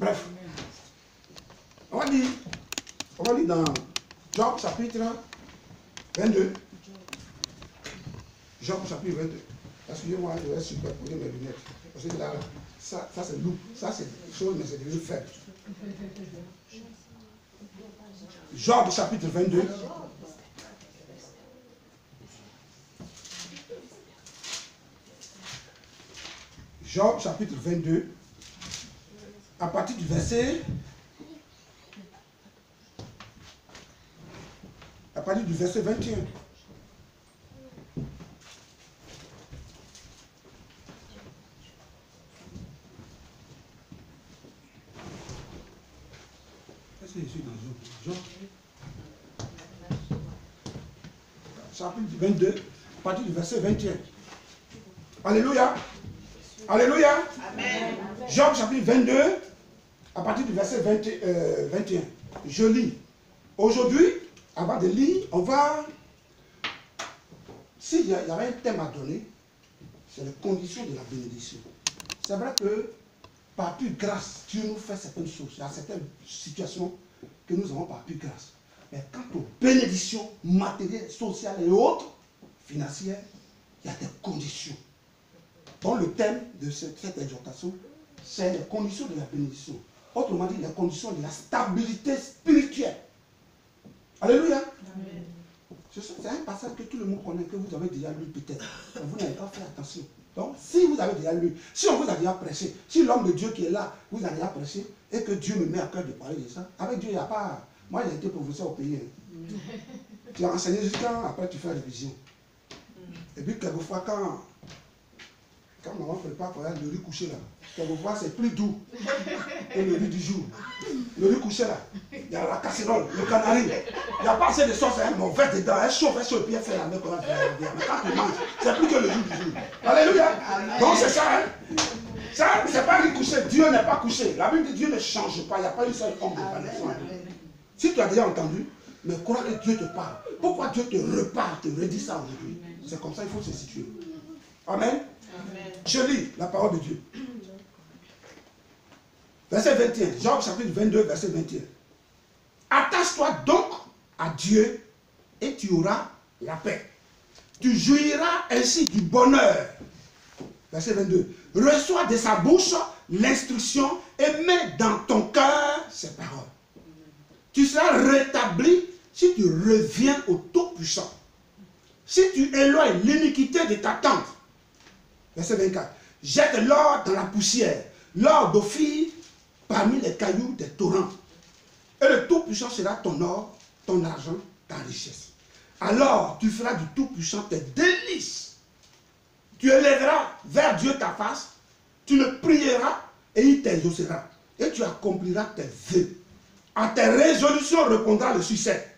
Bref. On va lire dans Job chapitre 22. Job chapitre 22. Excusez-moi, je vais superposer mes lunettes. Parce que là, ça c'est loup. Ça c'est chose, mais c'est devenu faible. Job chapitre 22. Job chapitre 22. À partir du verset. À partir du verset 21. Est-ce que je suis dans Job? Chapitre 22, à partir du verset 21. Alléluia. Alléluia. Amen. Job chapitre 22, à partir du verset 21. Je lis. Aujourd'hui, avant de lire, on va... S'il y avait un thème à donner, c'est les conditions de la bénédiction. C'est vrai que par pure grâce, Dieu nous fait certaines choses. Il y a certaines situations que nous avons par pure grâce. Mais quant aux bénédictions matérielles, sociales et autres, financières, il y a des conditions. Donc le thème de cette exhortation, c'est les conditions de la bénédiction. Autrement dit, les conditions de la stabilité spirituelle. Alléluia. Amen. C'est un passage que tout le monde connaît, que vous avez déjà lu peut-être. Mais vous n'avez pas fait attention. Donc, si vous avez déjà lu, si on vous a déjà prêché, si l'homme de Dieu qui est là vous a déjà prêché, et que Dieu me met à cœur de parler de ça, avec Dieu, il n'y a pas... Moi, j'ai été professeur au pays. Tu as enseigné jusqu'à... Après, tu fais la révision. Et puis, quelquefois, quand maman prépare pour le riz couché là, quelquefois, c'est plus doux que le riz du jour. Le riz couché là, il y a la casserole, le canari. Il n'y a pas assez de sauce, hein, mais on fait dedans, elle chauffe, et puis elle fait la main comme elle fait. Mais quand tu manges, c'est plus que le jour du jour. Alléluia. Donc c'est ça, hein. Ça, c'est pas riz couché. Dieu n'est pas couché. La Bible dit Dieu ne change pas. Il n'y a pas une seule ombre de variation. Si tu as déjà entendu, mais crois que Dieu te parle. Pourquoi Dieu te reparle, te redit ça aujourd'hui? C'est comme ça qu'il faut se situer. Amen. Amen. Je lis la parole de Dieu. Verset 21. Job chapitre 22, verset 21. Attache-toi donc à Dieu et tu auras la paix. Tu jouiras ainsi du bonheur. Verset 22. Reçois de sa bouche l'instruction et mets dans ton cœur ses paroles. Tu seras rétabli si tu reviens au Tout-Puissant. Si tu éloignes l'iniquité de ta tente. Verset 24. Jette l'or dans la poussière, l'or d'Ophir parmi les cailloux des torrents. Et le Tout-Puissant sera ton or, ton argent, ta richesse. Alors tu feras du Tout-Puissant tes délices. Tu élèveras vers Dieu ta face, tu le prieras et il t'exaucera. Et tu accompliras tes vœux. À tes résolutions répondra le succès.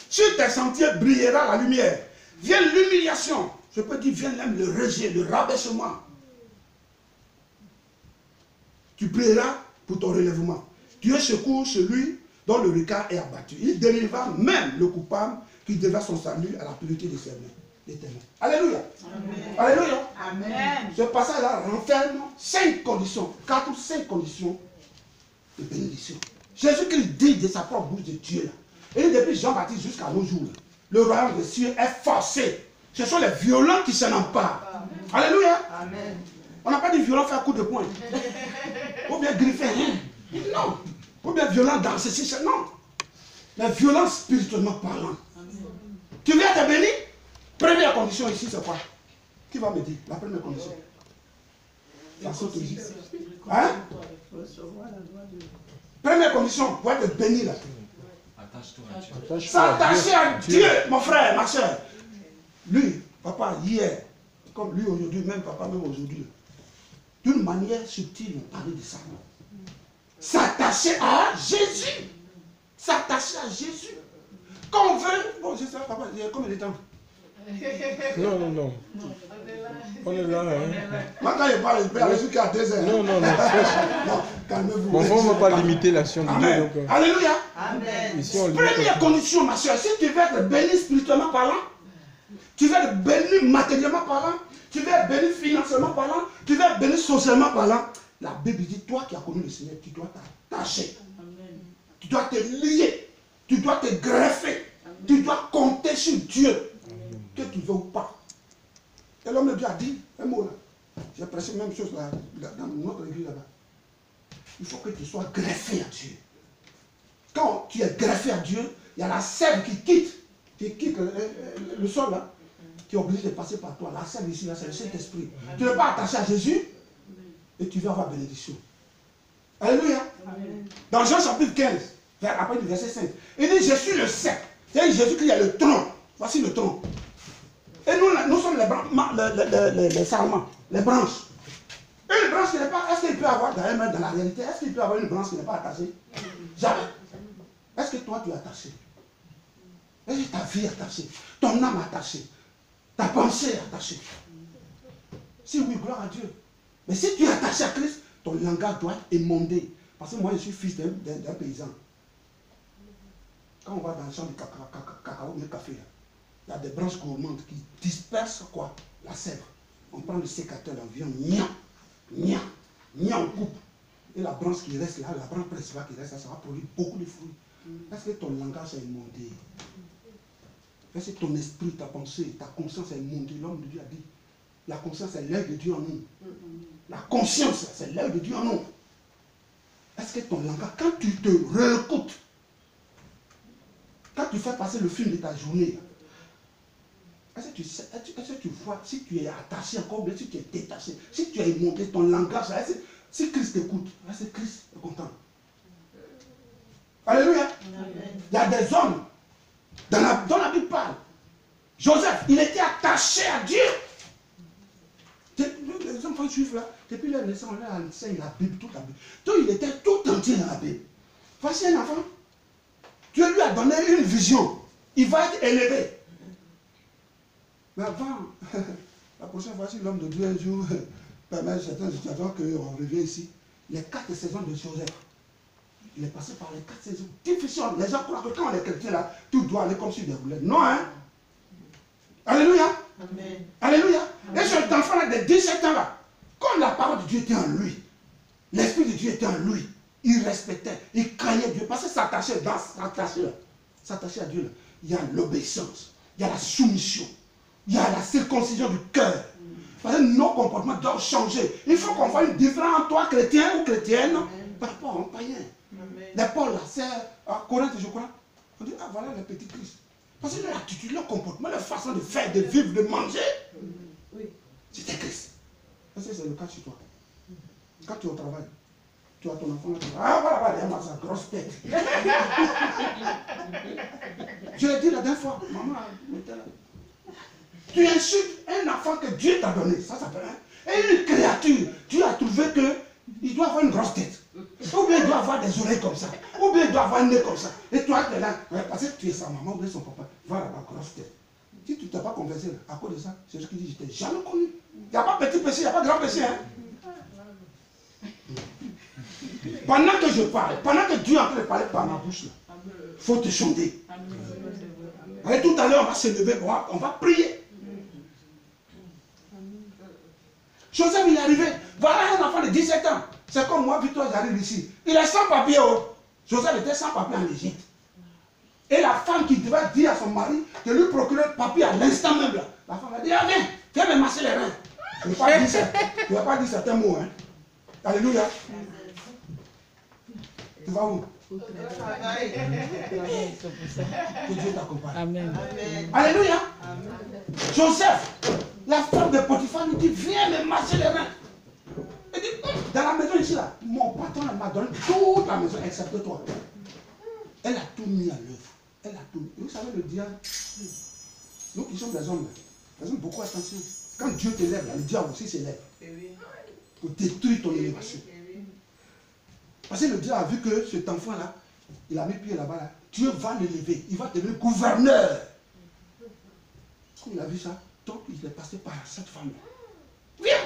Sur tes sentiers brillera la lumière. Vient l'humiliation. Je peux dire, vient même le rejet, le rabaissement. Tu prieras pour ton relèvement. Dieu secourt celui dont le regard est abattu. Il délivra même le coupable qui devait son salut à la pureté de ses mains. Alléluia. Amen. Alléluia. Amen. Ce passage-là renferme 5 conditions, 4 ou 5 conditions de bénédiction. Jésus-Christ dit de sa propre bouche de Dieu là. Et depuis Jean-Baptiste jusqu'à nos jours, le royaume des cieux est forcé. Ce sont les violents qui s'en emparent. Alléluia. Amen. On n'a pas dit violent faire coup de poing. Ou bien griffer. Non. Ou bien violent dans ceci, non. Mais violent spirituellement parlant. Amen. Tu viens te bénir? Première condition ici, c'est quoi? Qui va me dire? La première condition. La sauterie. Hein? Première condition pour être béni là. S'attacher à Dieu, mon frère, ma soeur. Lui, papa, hier, comme lui aujourd'hui, même papa, même aujourd'hui, d'une manière subtile, on parlait de ça. S'attacher à Jésus. S'attacher à Jésus. Quand on veut, bon, je sais, papa, il y a combien de temps? Non, non, non. On est là, hein. Maintenant, il parle, il peut aller jusqu'à 2 heures. Non, non, non. Non, calmez-vous. Bon, on ne va pas limiter l'action de Dieu. Donc, Alléluia. Amen. Première condition, ma soeur, si tu veux être béni spirituellement parlant, tu veux être béni matériellement parlant, tu veux être béni financièrement parlant, tu veux être béni socialement parlant, La Bible dit, toi qui as connu le Seigneur, tu dois t'attacher. Tu dois te lier. Tu dois te greffer. Amen. Tu dois compter sur Dieu. Amen. Que tu veux ou pas. Et l'homme de Dieu a dit un mot là. J'ai prêché la même chose là, dans notre église là-bas. Il faut que tu sois greffé à Dieu. Quand tu es greffé à Dieu, il y a la sève qui quitte le sol là, qui est obligé de passer par toi. La sève ici, là, c'est le Saint-Esprit. Tu n'es pas attaché à Jésus et tu vas avoir bénédiction. Alléluia. Amen. Dans Jean chapitre 15, après du verset 5, il dit, je suis le cep. C'est Jésus-Christ a le tronc. Voici le tronc. Et nous sommes les sarments, les branches. Et une branche qui n'est pas, est-ce qu'il peut avoir dans la réalité, est-ce qu'il peut avoir une branche qui n'est pas attachée? Jamais. Est-ce que toi tu es attaché? Est-ce que ta vie est attachée? Ton âme est attachée? Ta pensée est attachée? Si oui, gloire à Dieu. Mais si tu es attaché à Christ, ton langage doit être émondé. Parce que moi je suis fils d'un paysan. Quand on va dans le champ du cacao, du café, là, il y a des branches gourmandes qui dispersent quoi? La sève. On prend le sécateur, l'environ, on coupe. Et la branche qui reste là, la branche principale qui reste là, ça va produire beaucoup de fruits. Est-ce que ton langage est immondé? Est-ce que ton esprit, ta pensée, ta conscience est immondée? L'homme de Dieu a dit, la conscience est l'œil de Dieu en nous. La conscience, c'est l'œil de Dieu en nous. Est-ce que ton langage, quand tu te réécoutes, quand tu fais passer le film de ta journée, est-ce que tu vois si tu es attaché encore, bien si tu es détaché, si tu es monté ton langage, si Christ t'écoute, est-ce que Christ est content? Alléluia. Il y a des hommes, dont la Bible parle. Joseph, il était attaché à Dieu. Les enfants juifs là, depuis leur naissance, on leur enseigne la Bible, toute la Bible. Donc il était tout entier dans la Bible. Voici un enfant. Dieu lui a donné une vision. Il va être élevé. Mais avant, la prochaine fois, si l'homme de Dieu un jour permet certaines situations qu'on revient ici, les 4 saisons de Joseph, il est passé par les 4 saisons. Difficile. Les gens croient que quand on est chrétien là, tout doit aller comme sur des roulettes. Non, hein? Alléluia. Amen. Alléluia. Amen. Et cet enfant là de 17 ans là, quand la parole de Dieu était en lui, l'esprit de Dieu était en lui, il respectait, il craignait Dieu. Parce que s'attacher à Dieu là, il y a l'obéissance, il y a la soumission. Il y a la circoncision du cœur. Parce que nos comportements doivent changer. Il faut qu'on voit une différence entre toi, chrétien ou chrétienne, par rapport à un païen. Les Paul, là, c'est à Corinthe, je crois. On dit, ah voilà le petit Christ. Parce que leur attitude, leur comportement, leur façon de faire, de vivre, de manger, c'était Christ. Est-ce que c'est le cas chez toi? Quand tu es au travail, tu as ton enfant là, tu dis, ah voilà, il a sa grosse tête. Je l'ai dit la dernière fois, maman était là. Tu insultes un enfant que Dieu t'a donné, ça s'appelle un. Et une créature, tu as trouvé qu'il doit avoir une grosse tête. Ou bien il doit avoir des oreilles comme ça. Ou bien il doit avoir un nez comme ça. Et toi, tu es là, parce que tu es sa maman ou bien son papa, va là-bas, grosse tête. Si tu ne t'es pas conversé là, à cause de ça, c'est ce qu'il dit, je ne t'ai jamais connu. Il n'y a pas petit péché, il n'y a pas grand péché. Hein? Pendant que je parle, pendant que Dieu est en train de parler par ma bouche, il faut te sonder. Et tout à l'heure, on va se lever, on va prier. Joseph, il est arrivé. Voilà un enfant de 17 ans. C'est comme moi, Victor, j'arrive ici. Il est sans papier. Oh. Joseph était sans papier en Égypte. Et la femme qui devait dire à son mari de lui procurer le papier à l'instant même là. La femme a dit, ah viens me masser les reins. Je ne vais pas dire certains mots. Hein. Alléluia. Tu vas où? Que Dieu t'accompagne. Amen. Alléluia. Amen. Joseph, la femme de Potiphar lui dit, viens me masser les reins. Elle dit, dans la maison ici là, mon patron m'a donné toute la maison excepté toi. Elle a tout mis à l'œuvre. Elle a tout mis. Vous savez le diable, nous qui sommes des hommes, faisons beaucoup attention. Quand Dieu t'élève, le diable aussi s'élève. Pour détruire ton élévation. Parce que le diable a vu que cet enfant-là, il a mis pied là-bas, là. Dieu va l'élever, il va devenir gouverneur. Quand il a vu ça, donc il est passé par cette femme. Viens,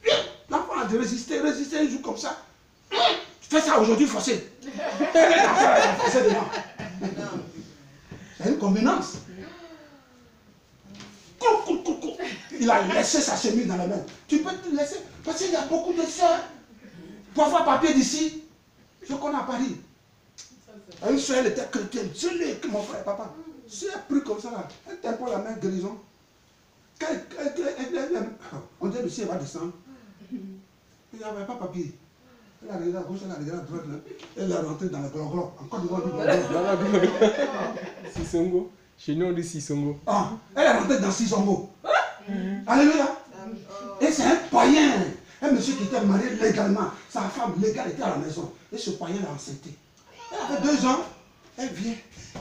viens. L'enfant a dû résister un jour comme ça. Tu fais ça aujourd'hui, forcé. C'est une convenance. Il a laissé sa chemise dans la main. Tu peux te laisser, parce qu'il y a beaucoup de sœurs. Pour avoir papier d'ici, ce qu'on a à Paris. Une soeur, elle était chrétienne. Je l'ai que mon frère, papa. Si elle a pris comme ça, là, elle t'a pas la main guérison. On dirait que le ciel va descendre. Il n'y avait pas papier. Elle a regardé à gauche, elle a regardé à droite. Là. Elle est rentrée dans le gloglo. Encore du gloglo. Sisongo. Chez nous, on dit Sisongo. Ah, elle est rentrée dans Sisongo. Alléluia. Et c'est un païen. Un monsieur qui était marié légalement. Sa femme légale était à la maison. Et ce païen l'a enceinté. Elle avait 2 ans. Elle vient.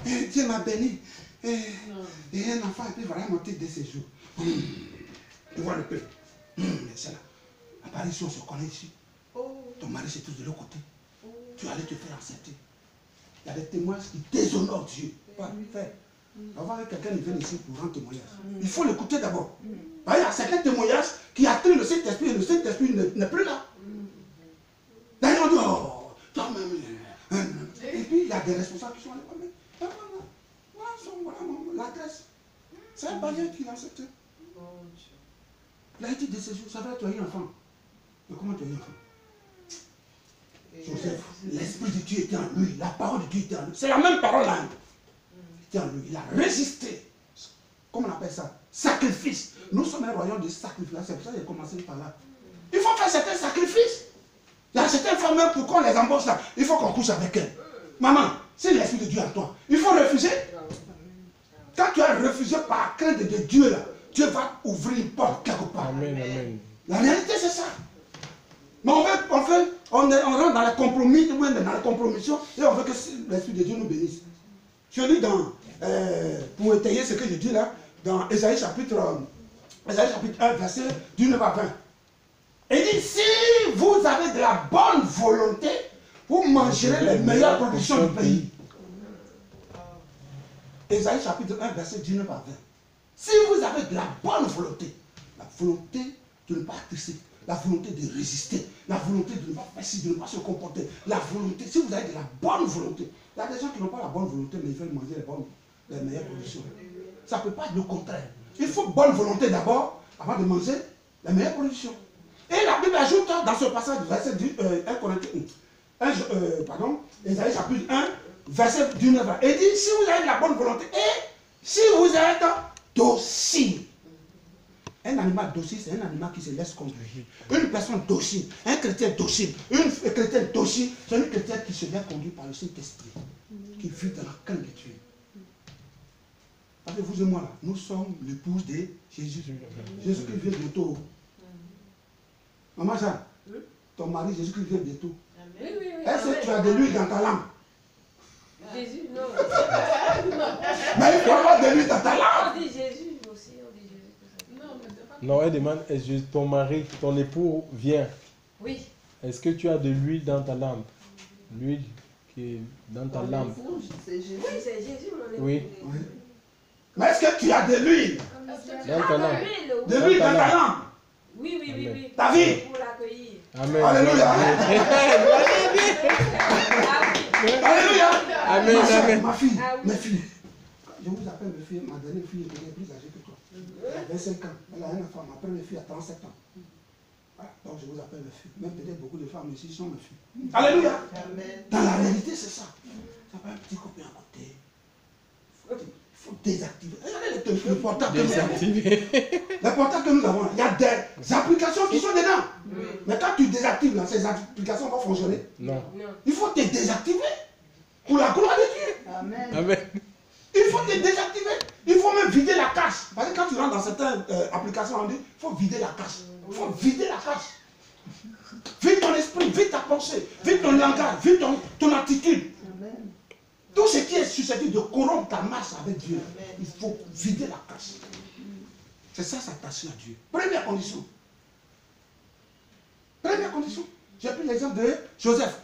Et Dieu m'a béni. Et un enfant était vraiment monté dès ces jours. Tu vois le peu. C'est là. À Paris, si on se connaît ici, ton mari c'est tous de l'autre côté. Tu allais te faire enceinter. Il y a des témoignages qui déshonorent Dieu. Pas faire. Avant que quelqu'un vienne ici pour rendre témoignage. Il faut l'écouter d'abord. Il y a certains témoignages qui attirent le Saint-Esprit et le Saint-Esprit n'est plus là. D'ailleurs, on dit, oh, toi-même. Et puis il y a des responsables qui sont allés. Voilà l'adresse. C'est un païen qui l'a accepté. Il a été de ces jours. Ça va, tu as eu un enfant. Mais comment tu as eu un enfant? Joseph, l'Esprit de Dieu était en lui. La parole de Dieu était en lui. C'est la même parole là. Il était en lui. Il a résisté. Comment on appelle ça? Sacrifice. Nous sommes un royaume de sacrifice. C'est pour ça qu'il a commencé par là. Il faut faire certains sacrifices. Il y a certaines femmes, même pour qu'on les embauche là, il faut qu'on couche avec elles. Maman, c'est l'Esprit de Dieu en toi. Il faut refuser. Quand tu as refusé par crainte de Dieu là, Dieu va ouvrir une porte quelque part. Amen, amen. La réalité c'est ça. Mais on rentre dans les compromis, dans les compromissions, et on veut que l'Esprit de Dieu nous bénisse. Je lis pour étayer ce que je dis là, dans Ésaïe chapitre 1, verset du 9 à 20. Il dit, si vous avez de la bonne volonté, vous mangerez les meilleures productions du pays. Ésaïe chapitre 1, verset 19 à 20. Si vous avez de la bonne volonté, la volonté de ne pas attrister, la volonté de résister, la volonté de ne pas faire ci, de ne pas se comporter, la volonté, si vous avez de la bonne volonté, il y a des gens qui n'ont pas la bonne volonté, mais ils veulent manger les meilleures productions. Ça ne peut pas être le contraire. Il faut bonne volonté d'abord, avant de manger les meilleures productions. Et la Bible ajoute dans ce passage, verset 1 Corinthiens, Ésaïe chapitre 1, verset 19 à 20. Il dit, si vous avez de la bonne volonté, et si vous êtes docile. Un animal docile, c'est un animal qui se laisse conduire. Une personne docile, un chrétien docile, une chrétienne docile, c'est une chrétienne qui se laisse conduire par le Saint-Esprit, qui vit dans la crainte de Dieu. Avec vous et moi, là, nous sommes l'épouse de Jésus. Jésus qui vient bientôt. Maman Jeanne, ton mari Jésus qui vient bientôt. Oui, oui, oui. Est-ce que tu as de l'huile dans ta lampe? Jésus, non. Mais il faut avoir de l'huile dans ta lampe. On dit Jésus aussi, on dit Jésus. Tout ça. Non, elle demande, est-ce que ton mari, ton époux vient? Oui. Est-ce que tu as de l'huile dans ta lampe? L'huile qui est dans ta lampe. C'est Jésus. Oui, c'est Jésus, mon époux. Oui. Mais est-ce que tu as de l'huile? Dans ta lampe. De l'huile dans ta lampe? Oui, oui, oui, oui. David. Pour l'accueillir. Amen. Alléluia. Alléluia. Amen, amen. Ma fille, Ah oui. mes filles. Je vous appelle mes filles, ma dernière fille est plus âgée que toi. Elle a 25 ans. Elle a un enfant. Ma première fille a 37 ans. Voilà. Donc je vous appelle mes filles. Même peut-être beaucoup de femmes ici sont mes filles. Alléluia. Amen. Dans la réalité, c'est ça. Ça va un petit copain à côté. Il faut désactiver. Regardez le portable que nous avons. Désactiver. Les portables que nous avons, il y a des applications qui sont dedans. Mais quand tu désactives, là, ces applications vont fonctionner. Non. Non. Il faut te désactiver pour la gloire de Dieu. Amen. Amen. Il faut te désactiver. Il faut même vider la cache. Parce que quand tu rentres dans certaines applications, on dit il faut vider la cache. Il faut vider la cache. Vide ton esprit, vide ta pensée, vide ton langage, vide ton attitude. Amen. Tout ce qui est susceptible de corrompre ta marche avec Dieu, il faut vider la cache. C'est ça, s'attacher à Dieu. Première condition. Première condition. J'ai pris l'exemple de Joseph.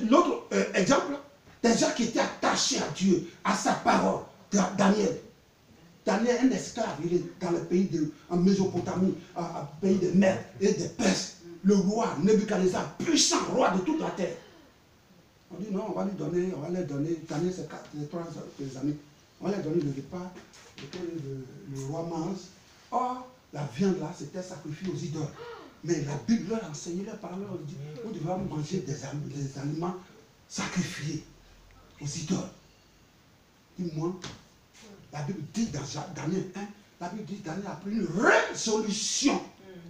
L'autre exemple, des gens qui étaient attachés à Dieu, à sa parole. Daniel. Daniel, un esclave, il est dans le pays en Mésopotamie, un pays de mer et de Perse. Le roi Nebuchadnezzar, puissant roi de toute la terre. On dit non, on va leur donner, Daniel c'est les 3 amis, on va leur donner le repas que le roi mange. Or, la viande là, c'était sacrifié aux idoles. Mais la Bible leur a enseigné, leur parole leur dit, vous devez manger des aliments sacrifiés aux idoles. Dis-moi, la Bible dit dans Daniel 1, la Bible dit Daniel a pris une résolution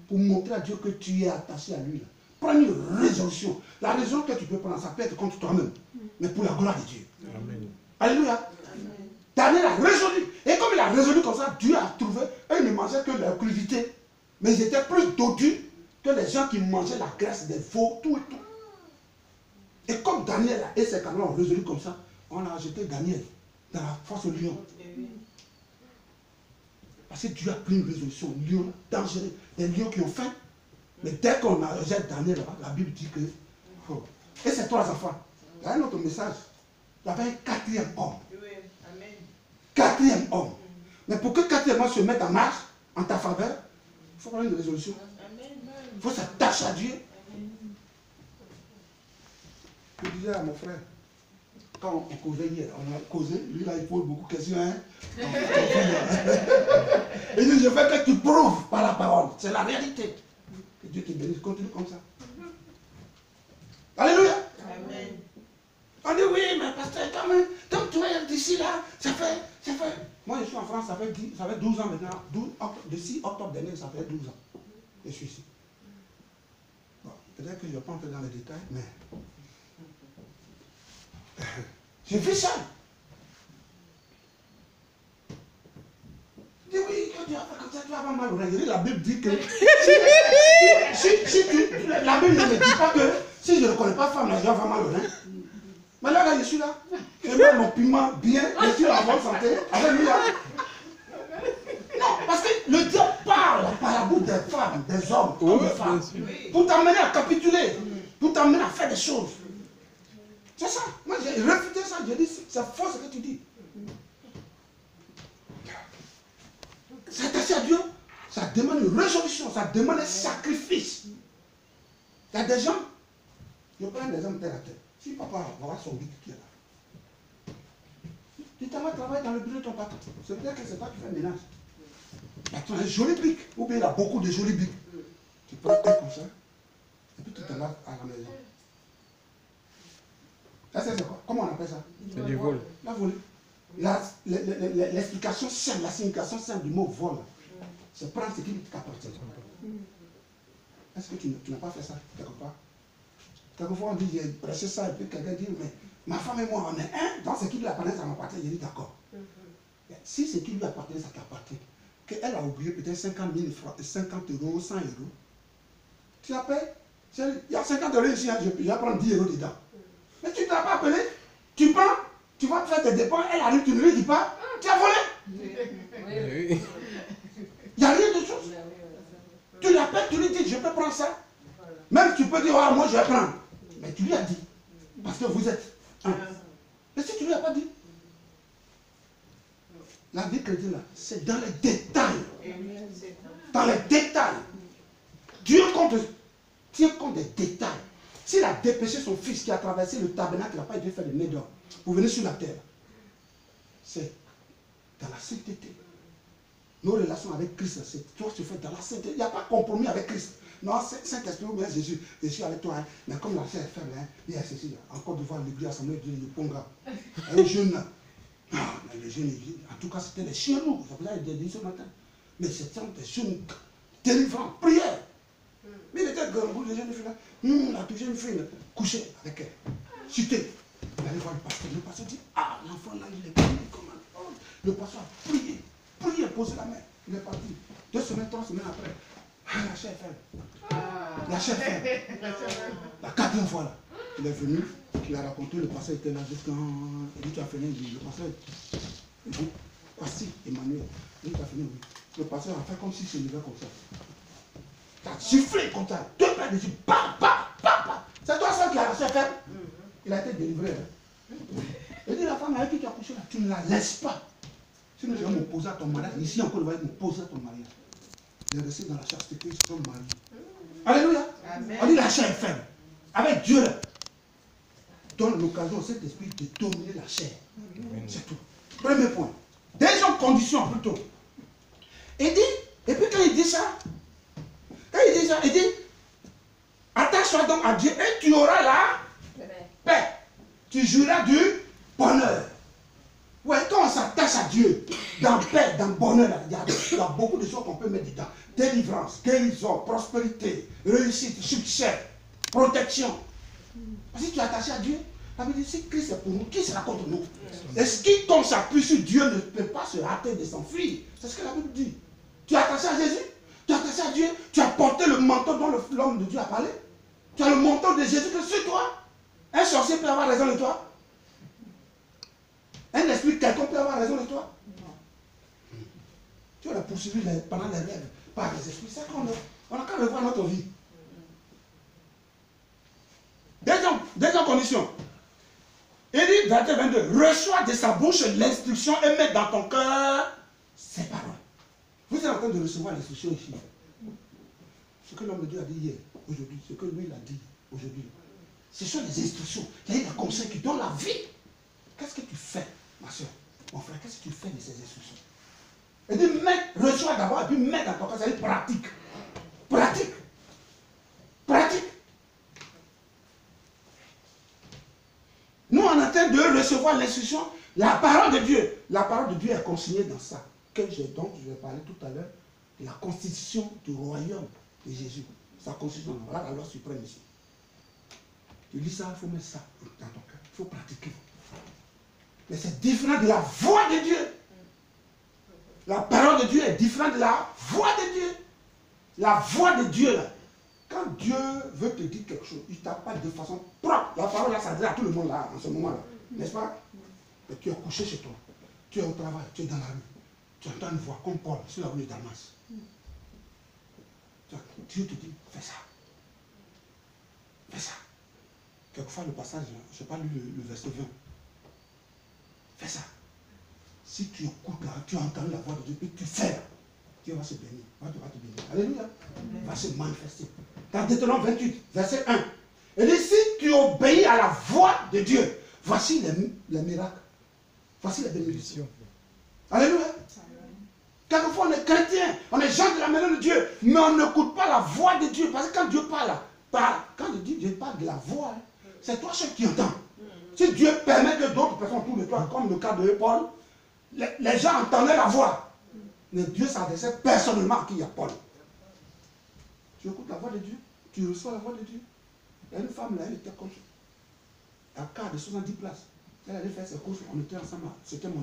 pour montrer à Dieu que tu es attaché à lui. Là. Prends une résolution. La résolution que tu peux prendre, ça peut être contre toi-même, mais pour la gloire de Dieu. Amen. Alléluia. Amen. Daniel a résolu. Et comme il a résolu comme ça, Dieu a trouvé, eux ne mangeaient que de la crudité. Mais ils étaient plus dodus que les gens qui mangeaient la graisse des veaux, tout et tout. Et comme Daniel et ses camarades ont résolu comme ça, on a jeté Daniel dans la fosse au lion. Parce que Dieu a pris une résolution. Lion dangereux. Des lions qui ont faim. Mais dès qu'on a jeté Daniel là-bas, la Bible dit que... Oh. Et ces 3 enfants, il y a un autre message. Il y avait un 4e homme. 4e homme. Mais pour que 4e homme se mette en marche, en ta faveur, il faut prendre une résolution. Il faut s'attacher à Dieu. Je disais à mon frère, quand on causait hier, on a causé, lui là il pose beaucoup de questions. Hein? Il dit, je veux que tu prouves par la parole. C'est la réalité. Que Dieu te bénisse, continue comme ça. Alléluia. Amen. On dit oui, mais pasteur, comme tu es d'ici là, ça fait. Moi je suis en France, ça fait 12 ans maintenant. De 6 octobre dernier, ça fait 12 ans. Je suis ici. Bon, peut-être que je ne vais pas entrer dans les détails, mais j'ai vu ça. Je dis oui, quand tu vas faire comme ça, tu vas avoir mal au rein. La Bible dit que la Bible ne me dit pas que si je ne connais pas femme, là, je vais avoir mal au rein. Mais là, je suis là. Je mets mon piment bien, je suis en bonne santé. Alléluia. Non, parce que le diable parle par la bouche des femmes, des hommes, des femmes, pour t'amener à capituler, pour t'amener à faire des choses. C'est ça. Moi, j'ai réfuté ça. J'ai dit, c'est faux ce que tu dis. S'attacher à Dieu, ça demande une résolution, ça demande un sacrifice. Il y a des gens, je prends des hommes terre à terre. Si papa va voir son bic qui est là, tu t'en vas travailler dans le bureau de ton patron. C'est peut-être que c'est toi qui fais le ménage. Le patron a un joli bic, ou bien il a beaucoup de jolis bics. Tu prends un comme ça, et puis tu t'en vas à la maison. Ça, c'est quoi? Comment on appelle ça? C'est du vol. La volée. L'explication simple, la signification simple du mot vol, c'est prendre ce qui t'appartient. Est-ce que tu n'as pas fait ça quelque part? Quelquefois on dit, j'ai prêché ça, et puis quelqu'un dit, mais ma femme et moi, on est un, dans ce qui lui appartient, ça m'appartient. J'ai dit, d'accord. Si ce qui lui appartient, ça t'appartient, qu'elle a oublié peut-être 50 000 francs, 50 euros, 100 euros, tu la payes. Il y a 50 euros ici, hein, je vais prendre 10 euros dedans. Mais tu ne t'as pas appelé, tu prends, tu vas faire tes dépenses, elle arrive, tu ne lui dis pas, tu as volé. Il n'y a rien de chose. Tu l'appelles, tu lui dis, je peux prendre ça. Même tu peux dire, ah, moi je vais prendre. Mais tu lui as dit. Parce que vous êtes un. Mais si tu ne lui as pas dit, la vie chrétienne, c'est dans les détails. Dans les détails. Dieu tient compte des détails. S'il a dépêché son fils qui a traversé le tabernacle, il n'a pas été faire le nez d'or pour venir sur la terre. C'est dans la sainteté. Nos relations avec Christ, c'est toi tu fais dans la sainteté. Il n'y a pas de compromis avec Christ. Non, Saint-Esprit ou bien Jésus, je suis avec toi, hein. Mais comme la chair est faible, hein, il y a ceci, en Côte d'Ivoire, l'église assemblée de Ponga. Un jeune là. Non, mais les jeunes, en tout cas, c'était les chiens loups. Ça faisait des dit ce matin. Mais c'était des jeunes délivrants, prière. Mais il était grand, les jeunes filles là, la toute jeune fille là, couchée avec elle. Cité. Il allait voir le pasteur. Le pasteur dit, ah, l'enfant là, il est prié comme un homme. Le pasteur a prié, posé la main. Il est parti. 2 semaines, 3 semaines après. Ah, la chair est faible. La chair est faible. La 4e fois là. Il est venu, il a raconté, le pasteur était là jusqu'à. Il dit, tu as fini, le pasteur. Il dit, voici Emmanuel. Il dit, tu as fini, oui. Le pasteur a fait comme si il se levait comme ça. Tu as sifflé comme ça. 2 plats de sucre. C'est toi seul qui a la chair faible. Il a été délivré. Hein. Il dit, la femme avec qui tu as couché là, tu ne la laisses pas. Sinon, je vais m'opposer à ton mariage. Ici encore, il va m'opposer à ton mariage. Il est resté dans la chasteté de son mari. Alléluia. Amen. On dit la chair est faible. Avec Dieu, donne l'occasion au Saint-Esprit de dominer la chair. C'est tout. Premier point. Deuxième condition plutôt. Il dit, et puis quand il dit ça, il dit, Attache-toi donc à Dieu et tu auras la paix. Tu jouiras du bonheur. Ouais, quand on s'attache à Dieu, dans paix, dans bonheur, il y a beaucoup de choses qu'on peut mettre dedans. Délivrance, guérison, prospérité, réussite, succès, protection. Parce que tu es attaché à Dieu, ça veut dire si Christ est pour nous, qui sera contre nous? Et ce qui tombe s'appuie sur Dieu ne peut pas se hâter de s'enfuir. C'est ce que la Bible dit. Tu es attaché à Jésus, tu es attaché à Dieu, tu as porté le manteau dont l'homme de Dieu a parlé. Tu as le manteau de Jésus que sur toi. Un sorcier peut avoir raison de toi. Un esprit quelqu'un peut avoir raison de toi. Tu vas la poursuivre pendant les rêves par les esprits. C'est qu'on a qu'à revoir notre vie. Deuxième condition. Il dit, verset 22, reçois de sa bouche l'instruction et mets dans ton cœur ses paroles. Vous êtes en train de recevoir l'instruction ici. Ce que l'homme de Dieu a dit hier, aujourd'hui, ce que lui il a dit aujourd'hui. Ce sont les instructions. Il y a des conseils qui donnent la vie. Qu'est-ce que tu fais, ma soeur, mon frère, qu'est-ce que tu fais de ces instructions? Il dit, reçois d'abord et puis mets dans ton cœur, c'est-à-dire pratique. Pratique. Pratique. Nous, on est en train de recevoir l'instruction, la parole de Dieu. La parole de Dieu est consignée dans ça. Donc, je vais parler tout à l'heure de la constitution du royaume de Jésus. Sa constitution, voilà la loi suprême ici. Tu lis ça, il faut mettre ça dans ton cœur. Il faut pratiquer. Mais c'est différent de la voix de Dieu. La parole de Dieu est différente de la voix de Dieu. La voix de Dieu, là, quand Dieu veut te dire quelque chose, il ne t'a pas de façon propre. La parole là s'adresse à tout le monde là, en ce moment-là. N'est-ce pas? Et tu es couché chez toi. Tu es au travail, tu es dans la rue. Tu entends une voix comme Paul sur la rue de Damas. Dieu te dit, fais ça. Fais ça. Quelquefois le passage, je n'ai pas lu le verset 20. Fais ça. Si tu écoutes là, tu as entendu la voix de Dieu, puis tu fais, Dieu va se bénir. Dieu va te bénir. Alléluia. Il va se manifester. Dans Deutéronome 28, verset 1. Il dit, si tu obéis à la voix de Dieu, voici les miracles. Voici les bénédictions. Alléluia. Quelquefois on est chrétien, on est gens de la maison de Dieu, mais on n'écoute pas la voix de Dieu. Parce que quand Dieu parle, quand Dieu parle de la voix, c'est toi seul qui entends. Si Dieu permet que d'autres personnes autour de toi, comme le cas de Paul, les gens entendaient la voix. Mais Dieu s'adressait personnellement à qui il y a Paul. Tu écoutes la voix de Dieu, tu reçois la voix de Dieu. Il y a une femme là, elle était comme ça. À quart de 70 places. Elle allait faire ses courses, on était ensemble. C'était mon